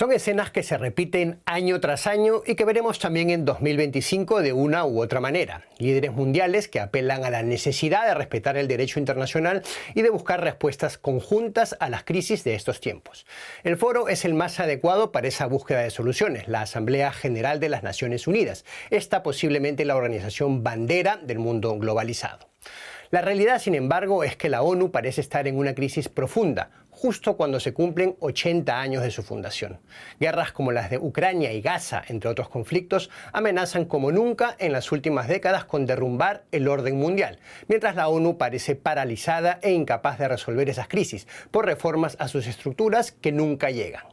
Son escenas que se repiten año tras año y que veremos también en 2025 de una u otra manera. Líderes mundiales que apelan a la necesidad de respetar el derecho internacional y de buscar respuestas conjuntas a las crisis de estos tiempos. El foro es el más adecuado para esa búsqueda de soluciones, la Asamblea General de las Naciones Unidas. Esta posiblemente la organización bandera del mundo globalizado. La realidad, sin embargo, es que la ONU parece estar en una crisis profunda, justo cuando se cumplen 80 años de su fundación. Guerras como las de Ucrania y Gaza, entre otros conflictos, amenazan como nunca en las últimas décadas con derrumbar el orden mundial, mientras la ONU parece paralizada e incapaz de resolver esas crisis por reformas a sus estructuras que nunca llegan.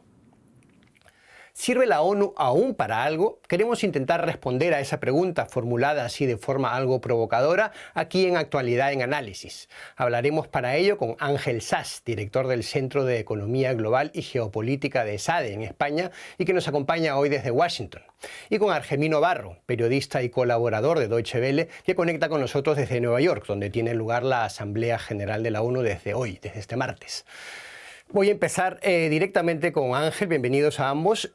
¿Sirve la ONU aún para algo? Queremos intentar responder a esa pregunta formulada así de forma algo provocadora aquí en Actualidad en Análisis. Hablaremos para ello con Ángel Sas, director del Centro de Economía Global y Geopolítica de ESADE en España y que nos acompaña hoy desde Washington. Y con Argemino Barro, periodista y colaborador de Deutsche Welle, que conecta con nosotros desde Nueva York, donde tiene lugar la Asamblea General de la ONU desde hoy, desde este martes. Voy a empezar directamente con Ángel, bienvenidos a ambos.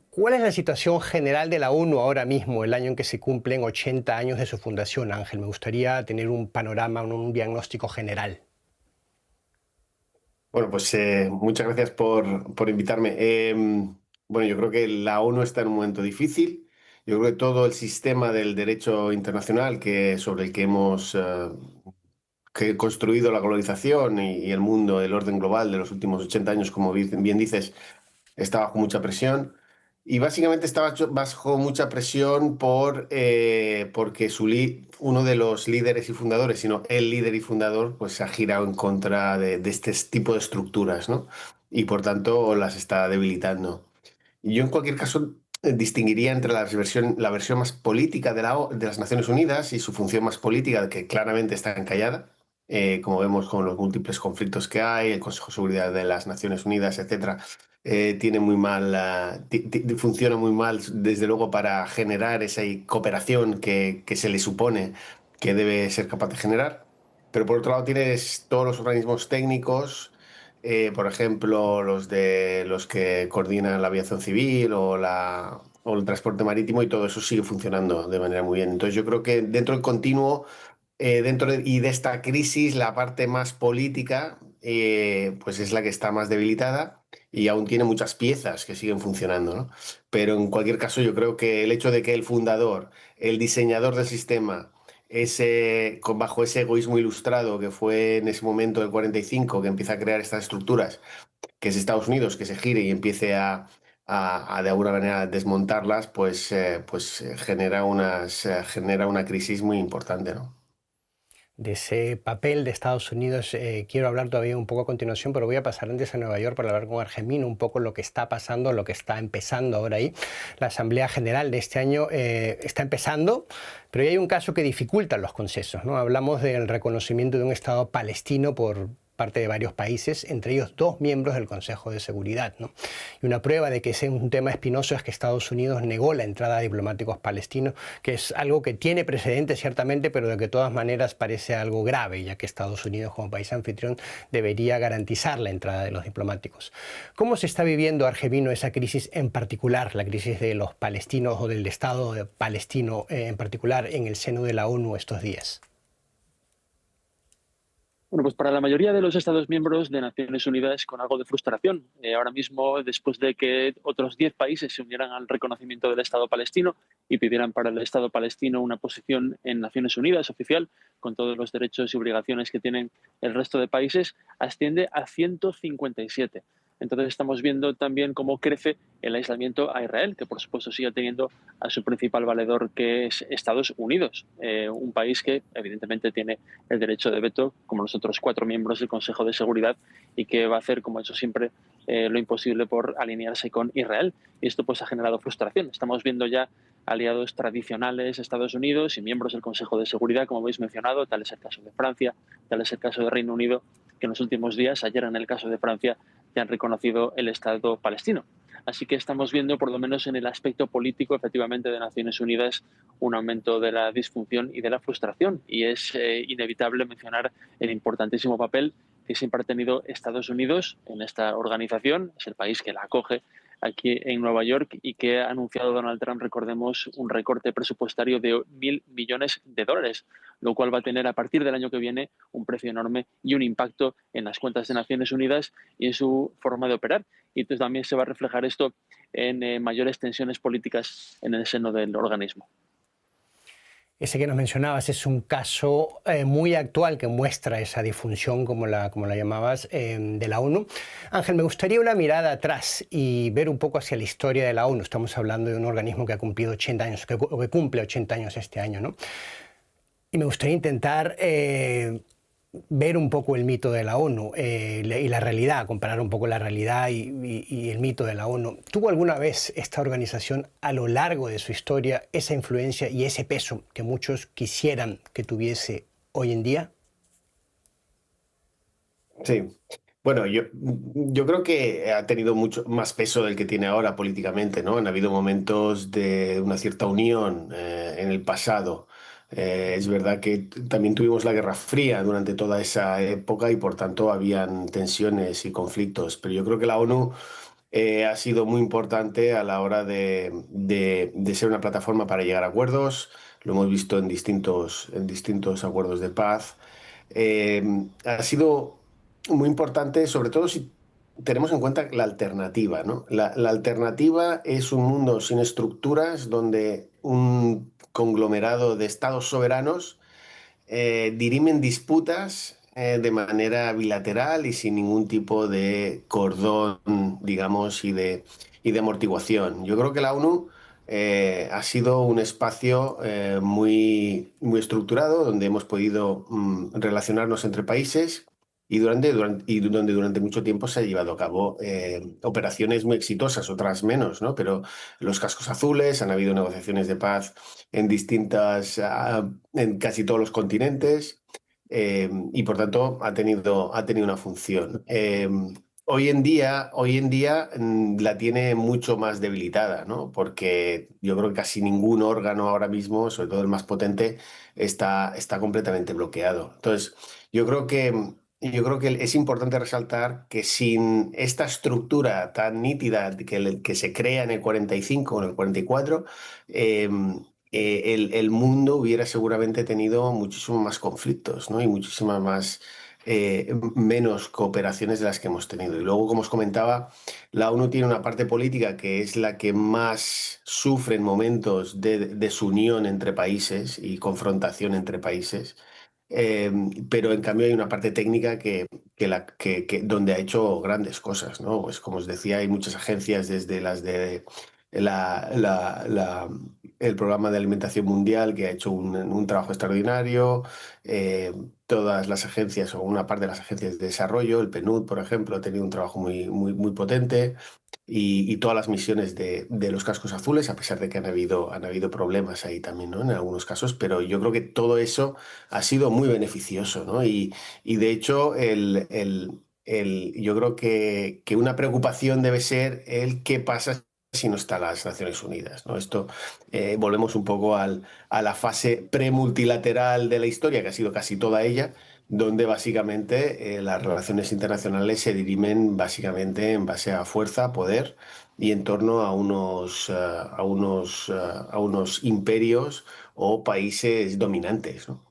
¿Cuál es la situación general de la ONU ahora mismo, el año en que se cumplen 80 años de su fundación, Ángel? Me gustaría tener un panorama, un diagnóstico general. Bueno, pues muchas gracias por invitarme. Bueno, yo creo que la ONU está en un momento difícil. Yo creo que todo el sistema del derecho internacional sobre el que hemos construido la globalización y el mundo, el orden global de los últimos 80 años, como bien dices, está bajo mucha presión. Y básicamente está bajo mucha presión porque uno de los líderes y fundadores, sino el líder y fundador, pues se ha girado en contra de este tipo de estructuras, ¿no? Y por tanto las está debilitando. Y yo en cualquier caso distinguiría entre la versión más política de las Naciones Unidas y su función más política, que claramente está encallada, como vemos con los múltiples conflictos que hay, el Consejo de Seguridad de las Naciones Unidas, etcétera, tiene muy mal, funciona muy mal, desde luego, para generar esa cooperación que se le supone que debe ser capaz de generar. Pero por otro lado tienes todos los organismos técnicos, por ejemplo, los que coordinan la aviación civil o el transporte marítimo, y todo eso sigue funcionando de manera muy bien. Entonces yo creo que dentro del continuo, y de esta crisis, la parte más política, pues es la que está más debilitada y aún tiene muchas piezas que siguen funcionando, ¿no? Pero en cualquier caso yo creo que el hecho de que el fundador, el diseñador del sistema, bajo ese egoísmo ilustrado que fue en ese momento del 45, que empieza a crear estas estructuras, que es Estados Unidos, que se gire y empiece a de alguna manera desmontarlas, genera una crisis muy importante, ¿no? De ese papel de Estados Unidos quiero hablar todavía un poco a continuación, pero voy a pasar antes a Nueva York para hablar con Argemino un poco lo que está pasando, lo que está empezando ahora ahí. La Asamblea General de este año está empezando, pero hay un caso que dificulta los consensos, ¿no? Hablamos del reconocimiento de un Estado palestino por parte de varios países, entre ellos 2 miembros del Consejo de Seguridad, ¿no? Y una prueba de que ese es un tema espinoso es que Estados Unidos negó la entrada de diplomáticos palestinos, que es algo que tiene precedentes ciertamente, pero de que de todas maneras parece algo grave, ya que Estados Unidos como país anfitrión debería garantizar la entrada de los diplomáticos. ¿Cómo se está viviendo, Argemino, esa crisis en particular, la crisis de los palestinos o del Estado palestino en particular en el seno de la ONU estos días? Bueno, pues para la mayoría de los Estados miembros de Naciones Unidas con algo de frustración. Ahora mismo, después de que otros 10 países se unieran al reconocimiento del Estado palestino y pidieran para el Estado palestino una posición en Naciones Unidas oficial, con todos los derechos y obligaciones que tienen el resto de países, asciende a 157. Entonces estamos viendo también cómo crece el aislamiento a Israel, que por supuesto sigue teniendo a su principal valedor, que es Estados Unidos, un país que evidentemente tiene el derecho de veto, como los otros 4 miembros del Consejo de Seguridad, y que va a hacer, como ha hecho siempre, lo imposible por alinearse con Israel. Y esto pues ha generado frustración. Estamos viendo ya aliados tradicionales de Estados Unidos y miembros del Consejo de Seguridad, como habéis mencionado, tal es el caso de Francia, tal es el caso de Reino Unido, que en los últimos días, ayer en el caso de Francia, ya han reconocido el Estado palestino. Así que estamos viendo, por lo menos en el aspecto político, efectivamente, de Naciones Unidas, un aumento de la disfunción y de la frustración. Y es inevitable mencionar el importantísimo papel que siempre ha tenido Estados Unidos en esta organización. Es el país que la acoge aquí en Nueva York y que ha anunciado Donald Trump, recordemos, un recorte presupuestario de 1.000 millones de dólares, lo cual va a tener a partir del año que viene un precio enorme y un impacto en las cuentas de Naciones Unidas y en su forma de operar. Y entonces también se va a reflejar esto en mayores tensiones políticas en el seno del organismo. Ese que nos mencionabas es un caso muy actual que muestra esa disfunción, como la llamabas, de la ONU. Ángel, me gustaría una mirada atrás y ver un poco hacia la historia de la ONU. Estamos hablando de un organismo que ha cumplido 80 años, que cumple 80 años este año, ¿no? Y me gustaría intentar ver un poco el mito de la ONU y la realidad, comparar un poco la realidad y el mito de la ONU. ¿Tuvo alguna vez esta organización a lo largo de su historia esa influencia y ese peso que muchos quisieran que tuviese hoy en día? Sí. Bueno, yo creo que ha tenido mucho más peso del que tiene ahora políticamente, ¿no? Han habido momentos de una cierta unión en el pasado. Es verdad que también tuvimos la Guerra Fría durante toda esa época y por tanto habían tensiones y conflictos, pero yo creo que la ONU ha sido muy importante a la hora de ser una plataforma para llegar a acuerdos. Lo hemos visto en distintos acuerdos de paz. Eh, Ha sido muy importante, sobre todo si tenemos en cuenta la alternativa, ¿no? La alternativa es un mundo sin estructuras donde un conglomerado de estados soberanos dirimen disputas de manera bilateral y sin ningún tipo de cordón, digamos, y de amortiguación. Yo creo que la ONU ha sido un espacio muy estructurado donde hemos podido relacionarnos entre países y donde durante mucho tiempo se ha llevado a cabo operaciones muy exitosas, otras menos, ¿no? Pero los cascos azules, han habido negociaciones de paz en en casi todos los continentes, y por tanto ha tenido una función. Hoy en día la tiene mucho más debilitada, ¿no? Porque yo creo que casi ningún órgano ahora mismo, sobre todo el más potente, está completamente bloqueado. Entonces, yo creo yo creo que es importante resaltar que sin esta estructura tan nítida que se crea en el 45 o en el 44, eh, el mundo hubiera seguramente tenido muchísimos más conflictos, ¿no? Y muchísimas más, menos cooperaciones de las que hemos tenido. Y luego, como os comentaba, la ONU tiene una parte política que es la que más sufre en momentos de desunión entre países y confrontación entre países. Eh, pero en cambio hay una parte técnica donde ha hecho grandes cosas, ¿no? Pues como os decía, hay muchas agencias desde las de la, la- la- el Programa de Alimentación Mundial, que ha hecho un trabajo extraordinario. Todas las agencias o una parte de las agencias de desarrollo, el PNUD, por ejemplo, ha tenido un trabajo muy potente. Y todas las misiones de los cascos azules, a pesar de que han habido problemas ahí también, ¿no? En algunos casos, pero yo creo que todo eso ha sido muy beneficioso, ¿no? Y de hecho, yo creo que una preocupación debe ser el qué pasa si no están las Naciones Unidas, ¿no? Esto, volvemos un poco a la fase premultilateral de la historia, que ha sido casi toda ella, donde básicamente las relaciones internacionales se dirimen básicamente en base a fuerza, poder y en torno a unos imperios o países dominantes, ¿no?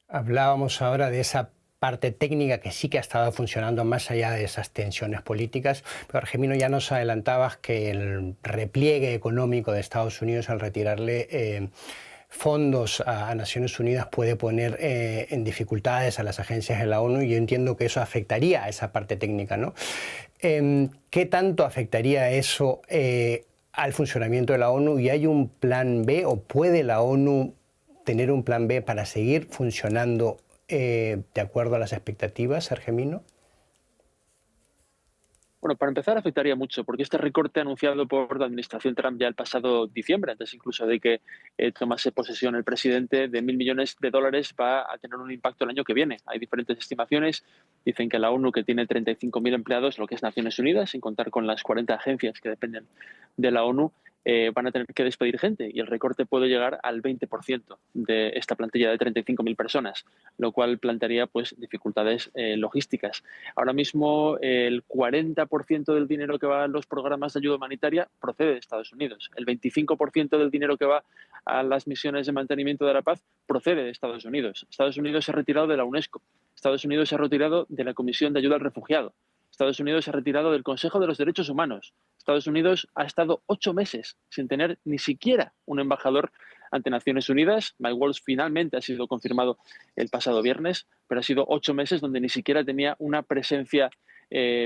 Hablábamos ahora de esa parte técnica que sí que ha estado funcionando más allá de esas tensiones políticas, pero Argemino, ya nos adelantabas que el repliegue económico de Estados Unidos al retirarle fondos a Naciones Unidas puede poner en dificultades a las agencias de la ONU, y yo entiendo que eso afectaría a esa parte técnica, ¿no? ¿Qué tanto afectaría eso al funcionamiento de la ONU? ¿Y hay un plan B o puede la ONU tener un plan B para seguir funcionando de acuerdo a las expectativas, Argemino? Bueno, para empezar afectaría mucho, porque este recorte anunciado por la administración Trump ya el pasado diciembre, antes incluso de que tomase posesión el presidente, de 1.000 millones de dólares, va a tener un impacto el año que viene. Hay diferentes estimaciones. Dicen que la ONU, que tiene 35.000 empleados, lo que es Naciones Unidas, sin contar con las 40 agencias que dependen de la ONU, van a tener que despedir gente y el recorte puede llegar al 20% de esta plantilla de 35.000 personas, lo cual plantearía pues dificultades logísticas. Ahora mismo el 40% del dinero que va a los programas de ayuda humanitaria procede de Estados Unidos. El 25% del dinero que va a las misiones de mantenimiento de la paz procede de Estados Unidos. Estados Unidos se ha retirado de la UNESCO. Estados Unidos se ha retirado de la Comisión de Ayuda al Refugiado. Estados Unidos se ha retirado del Consejo de los Derechos Humanos. Estados Unidos ha estado 8 meses sin tener ni siquiera un embajador ante Naciones Unidas. Mike Waltz finalmente ha sido confirmado el pasado viernes, pero ha sido 8 meses donde ni siquiera tenía una presencia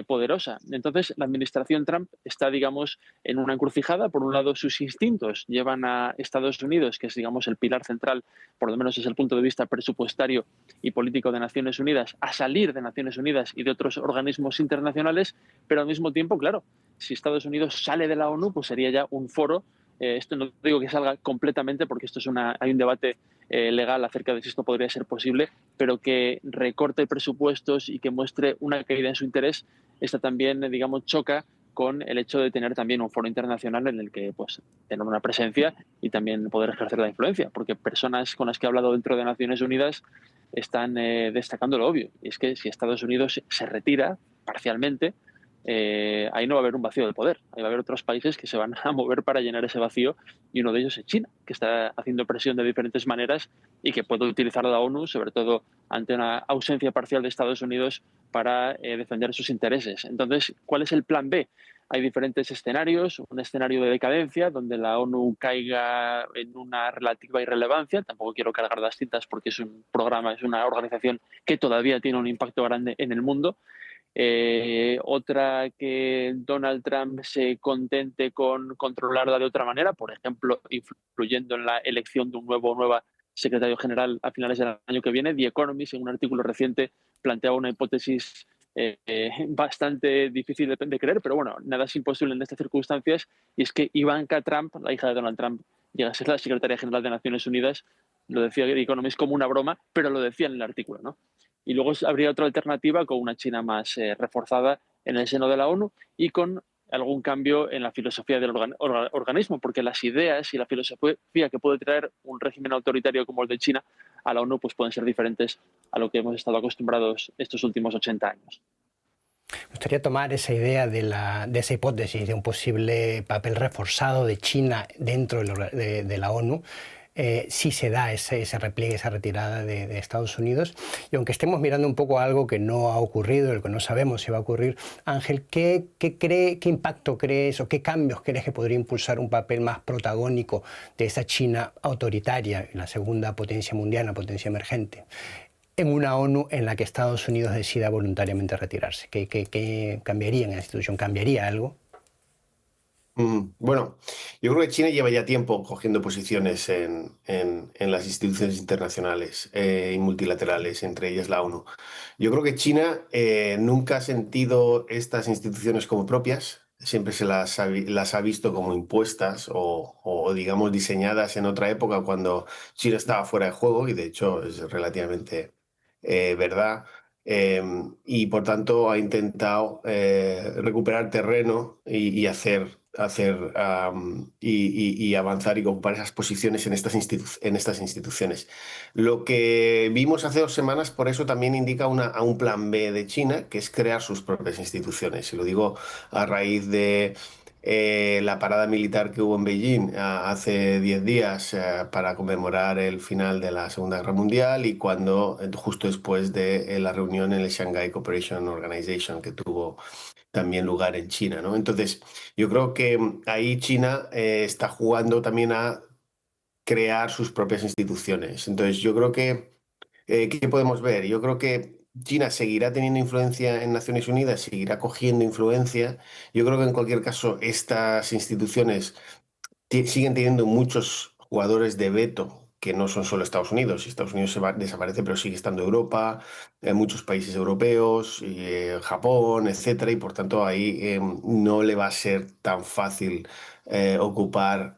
poderosa. Entonces, la administración Trump está, digamos, en una encrucijada. Por un lado, sus instintos llevan a Estados Unidos, que es, digamos, el pilar central, por lo menos desde el punto de vista presupuestario y político de Naciones Unidas, a salir de Naciones Unidas y de otros organismos internacionales, pero al mismo tiempo, claro, si Estados Unidos sale de la ONU, pues sería ya un foro. Esto no digo que salga completamente, porque esto es hay un debate legal acerca de si esto podría ser posible, pero que recorte presupuestos y que muestre una caída en su interés, esta también, digamos, choca con el hecho de tener también un foro internacional en el que pues tener una presencia y también poder ejercer la influencia, porque personas con las que he hablado dentro de Naciones Unidas están destacando lo obvio, y es que si Estados Unidos se retira parcialmente, ahí no va a haber un vacío de poder, ahí va a haber otros países que se van a mover para llenar ese vacío, y uno de ellos es China, que está haciendo presión de diferentes maneras y que puede utilizar la ONU, sobre todo ante una ausencia parcial de Estados Unidos, para defender sus intereses. Entonces, ¿cuál es el plan B? Hay diferentes escenarios, un escenario de decadencia donde la ONU caiga en una relativa irrelevancia. Tampoco quiero cargar las tintas porque es un programa, es una organización que todavía tiene un impacto grande en el mundo. Otra, que Donald Trump se contente con controlarla de otra manera, por ejemplo, influyendo en la elección de un nuevo o nueva secretario general a finales del año que viene. The Economist, en un artículo reciente, planteaba una hipótesis bastante difícil de creer, pero bueno, nada es imposible en estas circunstancias, y es que Ivanka Trump, la hija de Donald Trump, llega a ser la secretaria general de Naciones Unidas. Lo decía The Economist como una broma, pero lo decía en el artículo, ¿no? Y luego habría otra alternativa con una China más reforzada en el seno de la ONU y con algún cambio en la filosofía del organismo, porque las ideas y la filosofía que puede traer un régimen autoritario como el de China a la ONU pues pueden ser diferentes a lo que hemos estado acostumbrados estos últimos 80 años. Me gustaría tomar esa idea de esa hipótesis de un posible papel reforzado de China dentro de la ONU. Si se da ese repliegue, esa retirada de Estados Unidos. Y aunque estemos mirando un poco algo que no ha ocurrido, el que no sabemos si va a ocurrir, Ángel, ¿qué impacto crees o qué cambios crees que podría impulsar un papel más protagónico de esa China autoritaria, la segunda potencia mundial, la potencia emergente, en una ONU en la que Estados Unidos decida voluntariamente retirarse? ¿Qué cambiaría en la institución? ¿Cambiaría algo? Bueno, yo creo que China lleva ya tiempo cogiendo posiciones en las instituciones internacionales y multilaterales, entre ellas la ONU. Yo creo que China nunca ha sentido estas instituciones como propias, siempre las ha visto como impuestas o, digamos, diseñadas en otra época cuando China estaba fuera de juego, y de hecho es relativamente verdad. Y por tanto ha intentado recuperar terreno y y avanzar y ocupar esas posiciones en estas instituciones. Lo que vimos hace 2 semanas, por eso también indica a un plan B de China, que es crear sus propias instituciones. Y lo digo a raíz de la parada militar que hubo en Beijing hace 10 días para conmemorar el final de la Segunda Guerra Mundial, y cuando justo después de la reunión en el Shanghai Cooperation Organization que tuvo también lugar en China, ¿no? Entonces, yo creo que ahí China está jugando también a crear sus propias instituciones. Entonces, yo creo que, ¿qué podemos ver? Yo creo que China seguirá teniendo influencia en Naciones Unidas, seguirá cogiendo influencia. Yo creo que en cualquier caso estas instituciones siguen teniendo muchos jugadores de veto que no son solo Estados Unidos. Estados Unidos desaparece, pero sigue estando Europa, muchos países europeos, Japón, etcétera, y por tanto ahí no le va a ser tan fácil ocupar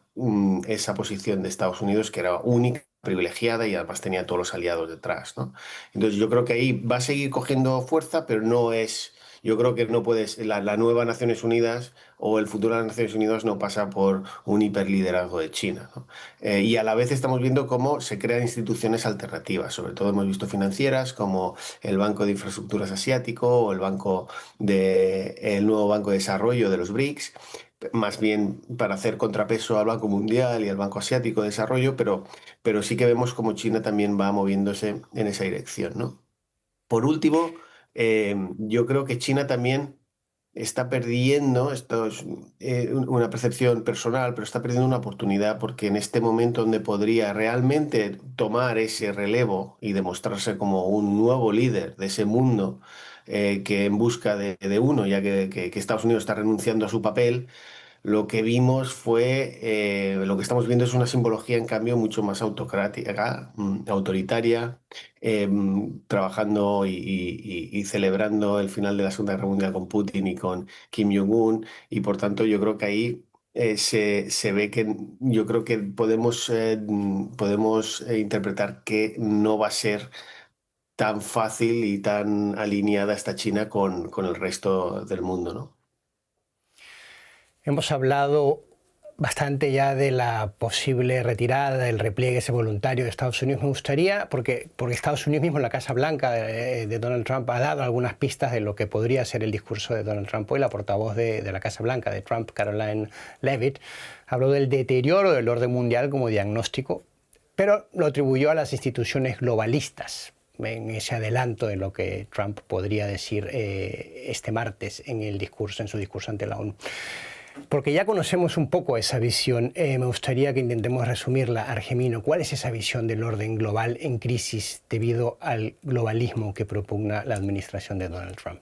esa posición de Estados Unidos, que era única, privilegiada, y además tenía todos los aliados detrás, ¿no? Entonces yo creo que ahí va a seguir cogiendo fuerza, pero no es... yo creo que no puedes, la nueva Naciones Unidas o el futuro de las Naciones Unidas no pasa por un hiperliderazgo de China, ¿no? Y a la vez estamos viendo cómo se crean instituciones alternativas, sobre todo hemos visto financieras como el Banco de Infraestructuras Asiático o el nuevo Banco de Desarrollo de los BRICS, más bien para hacer contrapeso al Banco Mundial y al Banco Asiático de Desarrollo, pero sí que vemos como China también va moviéndose en esa dirección, ¿no? Por último, yo creo que China también está perdiendo, esto es una percepción personal, pero está perdiendo una oportunidad porque en este momento donde podría realmente tomar ese relevo y demostrarse como un nuevo líder de ese mundo que en busca de uno, ya que Estados Unidos está renunciando a su papel, lo que vimos fue, lo que estamos viendo es una simbología, en cambio, mucho más autocrática, autoritaria, trabajando y celebrando el final de la Segunda Guerra Mundial con Putin y con Kim Jong-un, y por tanto yo creo que ahí se ve que yo creo que podemos interpretar que no va a ser tan fácil y tan alineada esta China con el resto del mundo, ¿no? Hemos hablado bastante ya de la posible retirada, del repliegue ese voluntario de Estados Unidos. Me gustaría, porque Estados Unidos mismo en la Casa Blanca de Donald Trump ha dado algunas pistas de lo que podría ser el discurso de Donald Trump hoy. La portavoz de la Casa Blanca de Trump, Caroline Leavitt, habló del deterioro del orden mundial como diagnóstico, pero lo atribuyó a las instituciones globalistas, en ese adelanto de lo que Trump podría decir este martes en su discurso ante la ONU. Porque ya conocemos un poco esa visión, me gustaría que intentemos resumirla. Argemino, ¿cuál es esa visión del orden global en crisis debido al globalismo que propugna la administración de Donald Trump?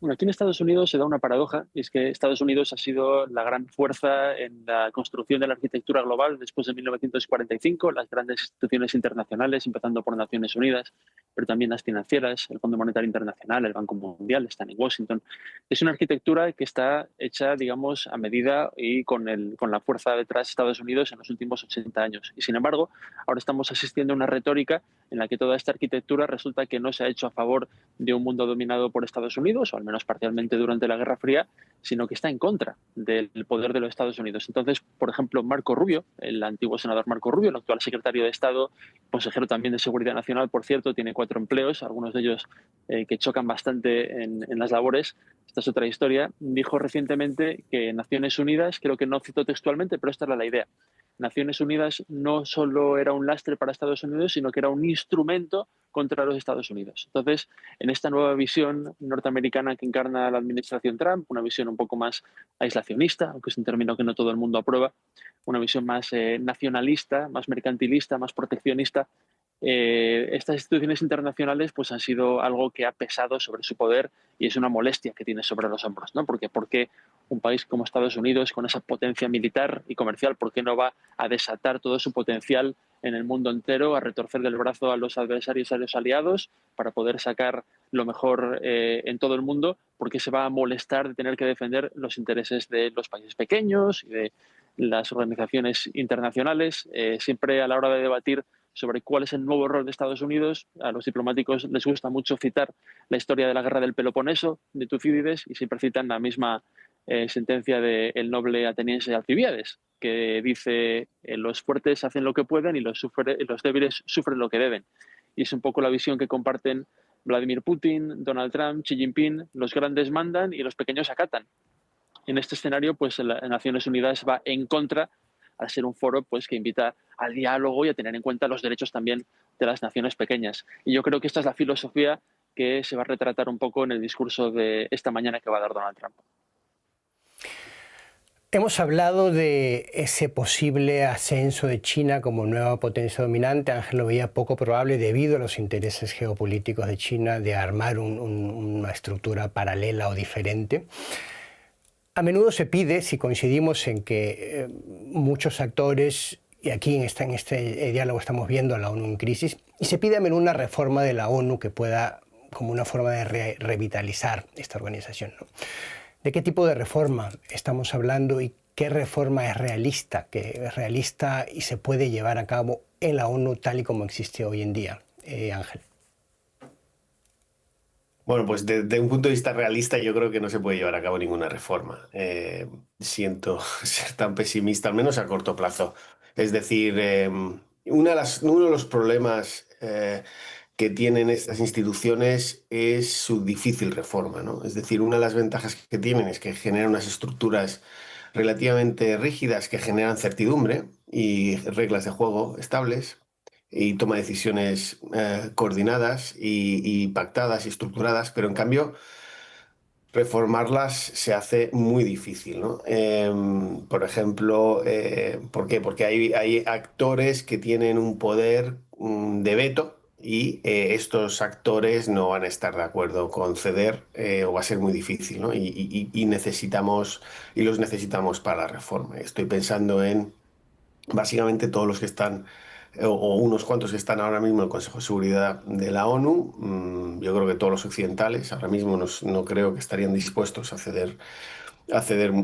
Bueno, aquí en Estados Unidos se da una paradoja, y es que Estados Unidos ha sido la gran fuerza en la construcción de la arquitectura global después de 1945, las grandes instituciones internacionales, empezando por Naciones Unidas, pero también las financieras, el Fondo Monetario Internacional, el Banco Mundial, están en Washington. Es una arquitectura que está hecha, digamos, a medida y con la fuerza detrás de Estados Unidos en los últimos 80 años. Y sin embargo, ahora estamos asistiendo a una retórica en la que toda esta arquitectura resulta que no se ha hecho a favor de un mundo dominado por Estados Unidos, o al menos parcialmente durante la Guerra Fría, sino que está en contra del poder de los Estados Unidos. Entonces, por ejemplo, Marco Rubio, el antiguo senador Marco Rubio, el actual secretario de Estado, consejero también de Seguridad Nacional, por cierto, tiene 4 empleos, algunos de ellos que chocan bastante en las labores. Esta es otra historia. Dijo recientemente que Naciones Unidas, creo que no citó textualmente, pero esta era la idea, Naciones Unidas no solo era un lastre para Estados Unidos, sino que era un instrumento contra los Estados Unidos. Entonces, en esta nueva visión norteamericana que encarna la administración Trump, una visión un poco más aislacionista, aunque es un término que no todo el mundo aprueba, una visión más nacionalista, más mercantilista, más proteccionista, estas instituciones internacionales pues han sido algo que ha pesado sobre su poder y es una molestia que tiene sobre los hombros, ¿no? Porque un país como Estados Unidos, con esa potencia militar y comercial, ¿por qué no va a desatar todo su potencial en el mundo entero, a retorcerle el brazo a los adversarios, a los aliados, para poder sacar lo mejor en todo el mundo? ¿Por qué se va a molestar de tener que defender los intereses de los países pequeños y de las organizaciones internacionales? Siempre a la hora de debatir sobre cuál es el nuevo rol de Estados Unidos, a los diplomáticos les gusta mucho citar la historia de la guerra del Peloponeso, de Tucídides, y siempre citan la misma sentencia del noble ateniense Alcibíades, que dice los fuertes hacen lo que pueden y los débiles sufren lo que deben. Y es un poco la visión que comparten Vladimir Putin, Donald Trump, Xi Jinping. Los grandes mandan y los pequeños acatan. En este escenario, pues Naciones Unidas va en contra, al ser un foro pues, que invita al diálogo y a tener en cuenta los derechos también de las naciones pequeñas. Y yo creo que esta es la filosofía que se va a retratar un poco en el discurso de esta mañana que va a dar Donald Trump. Hemos hablado de ese posible ascenso de China como nueva potencia dominante. Ángel lo veía poco probable debido a los intereses geopolíticos de China de armar una estructura paralela o diferente. A menudo se pide, si coincidimos en que muchos actores, y aquí en este diálogo estamos viendo a la ONU en crisis, y se pide a menudo una reforma de la ONU que pueda, como una forma de revitalizar esta organización, ¿no? ¿De qué tipo de reforma estamos hablando y qué reforma es realista y se puede llevar a cabo en la ONU tal y como existe hoy en día? Ángel. Bueno, pues desde un punto de vista realista yo creo que no se puede llevar a cabo ninguna reforma. Siento ser tan pesimista, al menos a corto plazo. Es decir, uno de los problemas que tienen estas instituciones es su difícil reforma, ¿no? Es decir, una de las ventajas que tienen es que generan unas estructuras relativamente rígidas que generan certidumbre y reglas de juego estables y toma decisiones coordinadas y pactadas y estructuradas, pero en cambio reformarlas se hace muy difícil, ¿no? Por ejemplo, ¿por qué? Porque hay actores que tienen un poder de veto y estos actores no van a estar de acuerdo con ceder o va a ser muy difícil, ¿no? Y necesitamos, y los necesitamos para la reforma. Estoy pensando en básicamente todos los que están, o unos cuantos que están ahora mismo en el Consejo de Seguridad de la ONU. Yo creo que todos los occidentales ahora mismo no creo que estarían dispuestos a ceder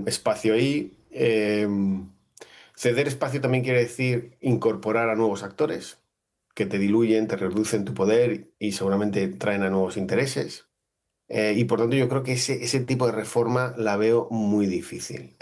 espacio ahí. Ceder espacio también quiere decir incorporar a nuevos actores que te diluyen, te reducen tu poder y seguramente traen a nuevos intereses. Y por tanto yo creo que ese tipo de reforma la veo muy difícil.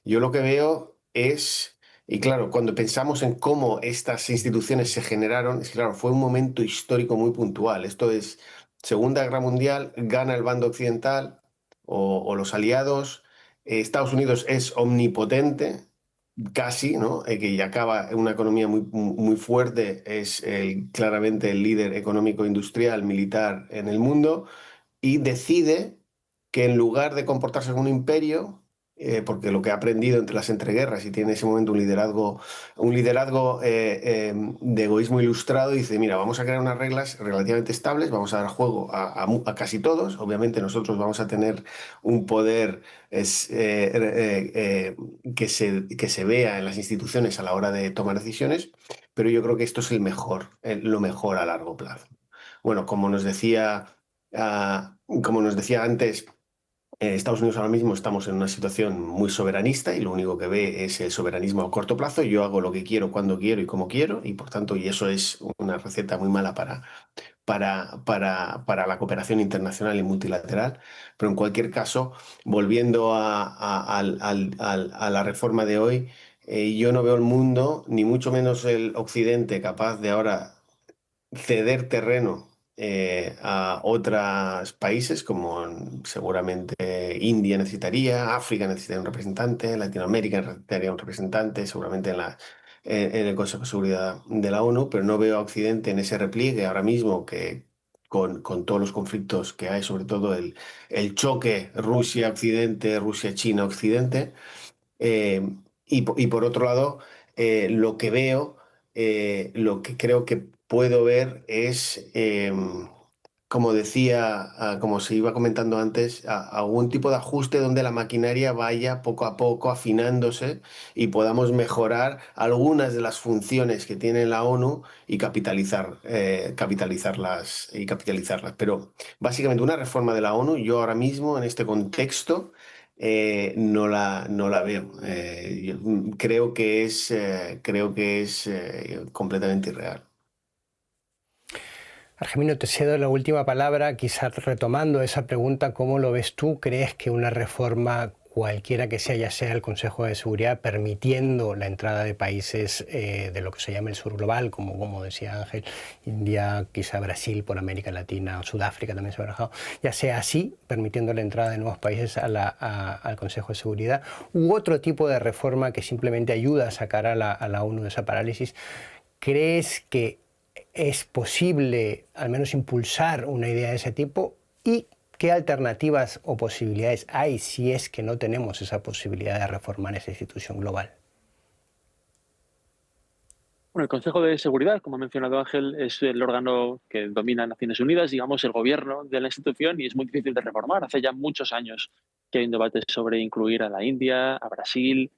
Yo lo que veo es, y claro, cuando pensamos en cómo estas instituciones se generaron, es que claro, fue un momento histórico muy puntual. Esto es Segunda Guerra Mundial, gana el bando occidental o los aliados. Estados Unidos es omnipotente, casi, ¿no? Que ya acaba en una economía muy fuerte, es claramente el líder económico, industrial, militar en el mundo y decide que en lugar de comportarse como un imperio, porque lo que ha aprendido entre las entreguerras y tiene en ese momento un liderazgo de egoísmo ilustrado, dice, mira, vamos a crear unas reglas relativamente estables, vamos a dar juego a casi todos, obviamente nosotros vamos a tener un poder que se vea en las instituciones a la hora de tomar decisiones, pero yo creo que esto es lo mejor a largo plazo. Bueno, como nos decía antes, Estados Unidos ahora mismo estamos en una situación muy soberanista y lo único que ve es el soberanismo a corto plazo. Yo hago lo que quiero, cuando quiero y como quiero y por tanto, y eso es una receta muy mala para la cooperación internacional y multilateral. Pero en cualquier caso, volviendo a la reforma de hoy, yo no veo el mundo, ni mucho menos el Occidente, capaz de ahora ceder terreno a otros países, como seguramente India necesitaría, África necesitaría un representante, Latinoamérica necesitaría un representante, seguramente en el Consejo de Seguridad de la ONU, pero no veo a Occidente en ese repliegue ahora mismo que con todos los conflictos que hay, sobre todo el choque Rusia-Occidente, Rusia-China-Occidente. Eh, y por otro lado, lo que veo, lo que creo que puedo ver es, como decía, como se iba comentando antes, algún tipo de ajuste donde la maquinaria vaya poco a poco afinándose y podamos mejorar algunas de las funciones que tiene la ONU y capitalizarlas. Pero básicamente una reforma de la ONU, yo ahora mismo en este contexto no la veo. Creo que es completamente irreal. Argemino, te cedo la última palabra, quizás retomando esa pregunta, ¿cómo lo ves tú? ¿Crees que una reforma cualquiera que sea, ya sea el Consejo de Seguridad, permitiendo la entrada de países de lo que se llama el sur global, como decía Ángel, India, quizá Brasil por América Latina, Sudáfrica también se ha barajado, ya sea así, permitiendo la entrada de nuevos países al Consejo de Seguridad, u otro tipo de reforma que simplemente ayuda a sacar a la ONU de esa parálisis? ¿Crees que es posible al menos impulsar una idea de ese tipo? ¿Y qué alternativas o posibilidades hay si es que no tenemos esa posibilidad de reformar esa institución global? Bueno, el Consejo de Seguridad, como ha mencionado Ángel, es el órgano que domina Naciones Unidas, digamos, el gobierno de la institución, y es muy difícil de reformar. Hace ya muchos años que hay un debate sobre incluir a la India, a Brasil,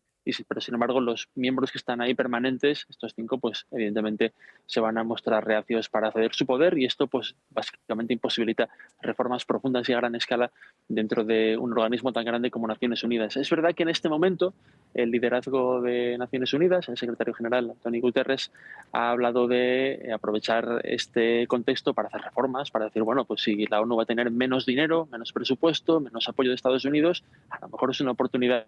pero sin embargo los miembros que están ahí permanentes, estos 5, pues evidentemente se van a mostrar reacios para ceder su poder, y esto pues básicamente imposibilita reformas profundas y a gran escala dentro de un organismo tan grande como Naciones Unidas. Es verdad que en este momento el liderazgo de Naciones Unidas, el secretario general Antonio Guterres, ha hablado de aprovechar este contexto para hacer reformas, para decir, bueno, pues si la ONU va a tener menos dinero, menos presupuesto, menos apoyo de Estados Unidos, a lo mejor es una oportunidad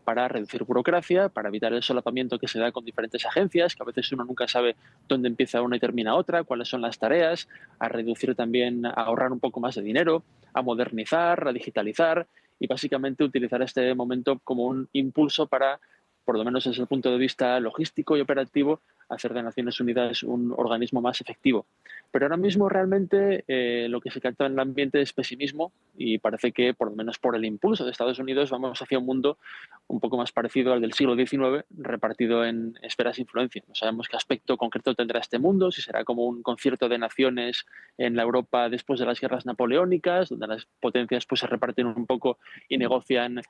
para reducir burocracia, para evitar el solapamiento que se da con diferentes agencias, que a veces uno nunca sabe dónde empieza una y termina otra, cuáles son las tareas, a reducir también, a ahorrar un poco más de dinero, a modernizar, a digitalizar y básicamente utilizar este momento como un impulso para, por lo menos desde el punto de vista logístico y operativo, hacer de Naciones Unidas un organismo más efectivo. Pero ahora mismo realmente lo que se capta en el ambiente es pesimismo, y parece que, por lo menos por el impulso de Estados Unidos, vamos hacia un mundo un poco más parecido al del siglo XIX, repartido en esferas de influencia. No sabemos qué aspecto concreto tendrá este mundo, si será como un concierto de naciones en la Europa después de las guerras napoleónicas, donde las potencias pues se reparten un poco y negocian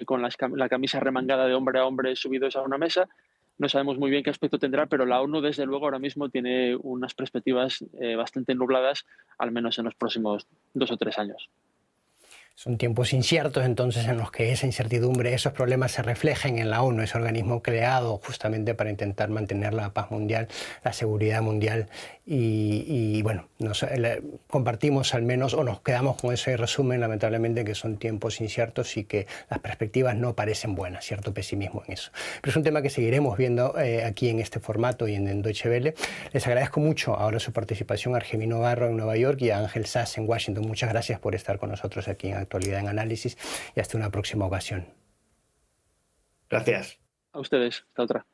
con la camisa remangada de hombre a hombre subidos a una mesa. No sabemos muy bien qué aspecto tendrá, pero la ONU, desde luego, ahora mismo tiene unas perspectivas bastante nubladas, al menos en los próximos 2 o 3 años. Son tiempos inciertos, entonces, en los que esa incertidumbre, esos problemas se reflejan en la ONU, ese organismo creado justamente para intentar mantener la paz mundial, la seguridad mundial. Y bueno, compartimos al menos, o nos quedamos con ese resumen, lamentablemente, que son tiempos inciertos y que las perspectivas no parecen buenas, cierto pesimismo en eso. Pero es un tema que seguiremos viendo aquí en este formato y en Deutsche Welle. Les agradezco mucho ahora su participación a Argemino Barro en Nueva York y a Ángel Sass en Washington. Muchas gracias por estar con nosotros aquí en Actualidad en Análisis, y hasta una próxima ocasión. Gracias. A ustedes. Hasta otra.